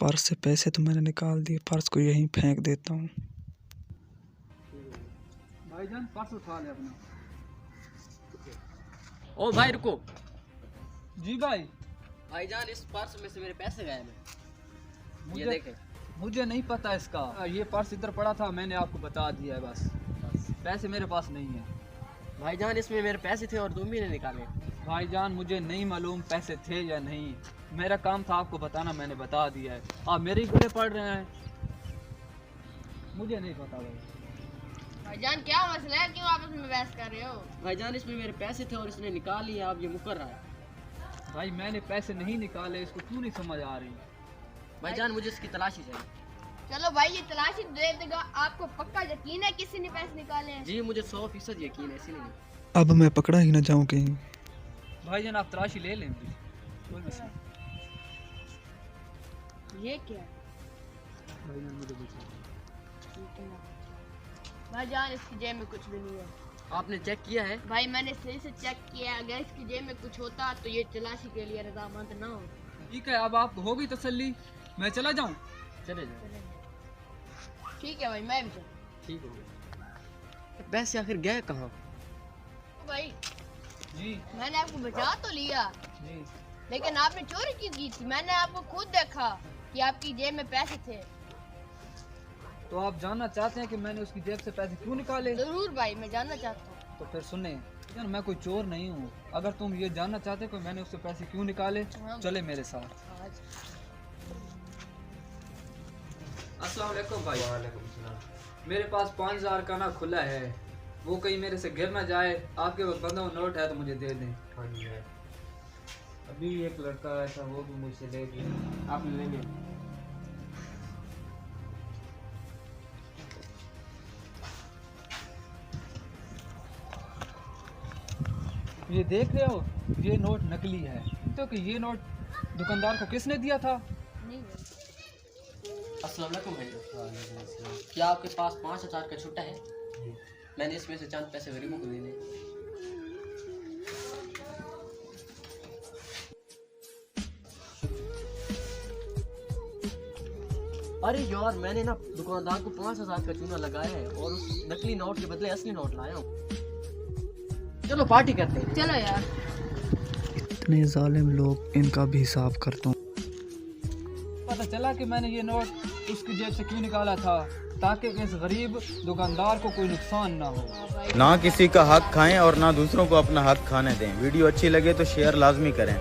Purse से पैसे तो मैंने निकाल दिए, पर्स को यहीं फेंक देता हूँ। भाईजान पर्स उठा ले अपना। ओ भाई रुको। जी भाई। भाईजान इस पर्स में से मेरे पैसे गायब हैं। ये देखें। मुझे नहीं पता इसका, ये पर्स इधर पड़ा था, मैंने आपको बता दिया है बस। पैसे मेरे पास नहीं है। भाईजान इसमें मेरे पैसे थे और तुम ही ने निकाले। भाईजान मुझे नहीं मालूम पैसे थे या नहीं, मेरा काम था आपको बताना, मैंने बता दिया है। आप मेरे ही बुरे पड़ रहे हैं, मुझे नहीं पता भाई। भाईजान क्या मसला है, क्यों आपस में बहस कर रहे हो? भाईजान इसमें मेरे पैसे थे और इसने निकाल लिया, अब ये मुकर रहा है। भाई मैंने पैसे नहीं निकाले, इसको क्यों नहीं समझ आ रही? भाईजान मुझे इसकी तलाशी चाहिए। चलो भाई ये तलाशी दे देगा, आपको पक्का यकीन है किसी ने पैसे निकाले हैं? जी मुझे 100% यकीन है, इसीलिए। अब मैं पकड़ा ही ना जाऊँ कहीं। भाईजान आप तलाशी ले लें, कोई मसला। ये क्या है? भाईजान मुझे बचा। भाईजान इसकी जेब में कुछ भी नहीं है। आपने चेक किया है? भाई मैंने सही से चेक किया, अगर इसकी जेब में कुछ होता तो ये तलाशी के लिए रजामंद ना हो। ठीक है, अब आप हो गई तसल्ली, मैं चला जाऊं? चले जाओ। ठीक है भाई, मैं भी चलूं। ठीक हो। पैसे आखिर गए कहाँ? भाई जी मैंने आपको बचा तो लिया, जी। लेकिन आपने चोरी क्यों की थी? मैंने आपको खुद देखा कि आपकी जेब में पैसे थे। तो आप जानना चाहते हैं कि मैंने उसकी जेब से पैसे क्यों निकाले? जरूर भाई, मैं जानना चाहता हूँ। तो फिर सुने, यार मैं कोई चोर नहीं हूँ। अगर तुम ये जानना चाहते हो कि मैंने उससे पैसे क्यों निकाले, चले मेरे साथ। अस्सलाम वालेकुम भाई। वालेकुम सलाम। मेरे पास 5000 का ना खुला है, वो कहीं मेरे से गिर ना जाए। आपके पास बंदा नोट है तो मुझे दे दें। हाँ जी है। अभी एक लड़का ऐसा वो भी मुझसे ले गया, आप लेंगे? ये देख रहे हो, ये नोट नकली है। तो कि ये नोट दुकानदार को किसने दिया था? नहीं भाई। अस्सलाम वालेकुम भाई। क्या आपके पास 5000 का छुट्टा है? मैंने इसमें से चंद पैसे गरीबों को देने। अरे यार मैंने ना दुकानदार को 5000 का चूना लगाया है और उस नकली नोट के बदले असली नोट लाया हूँ। चलो पार्टी करते हैं। चलो यार। इतने जालिम लोग, इनका भी हिसाब करता हूँ। पता चला कि मैंने ये नोट उसकी जेब से क्यों निकाला था, ताकि इस गरीब दुकानदार को कोई नुकसान ना हो। ना किसी का हक खाएं और ना दूसरों को अपना हक खाने दें। वीडियो अच्छी लगे तो शेयर लाजमी करें।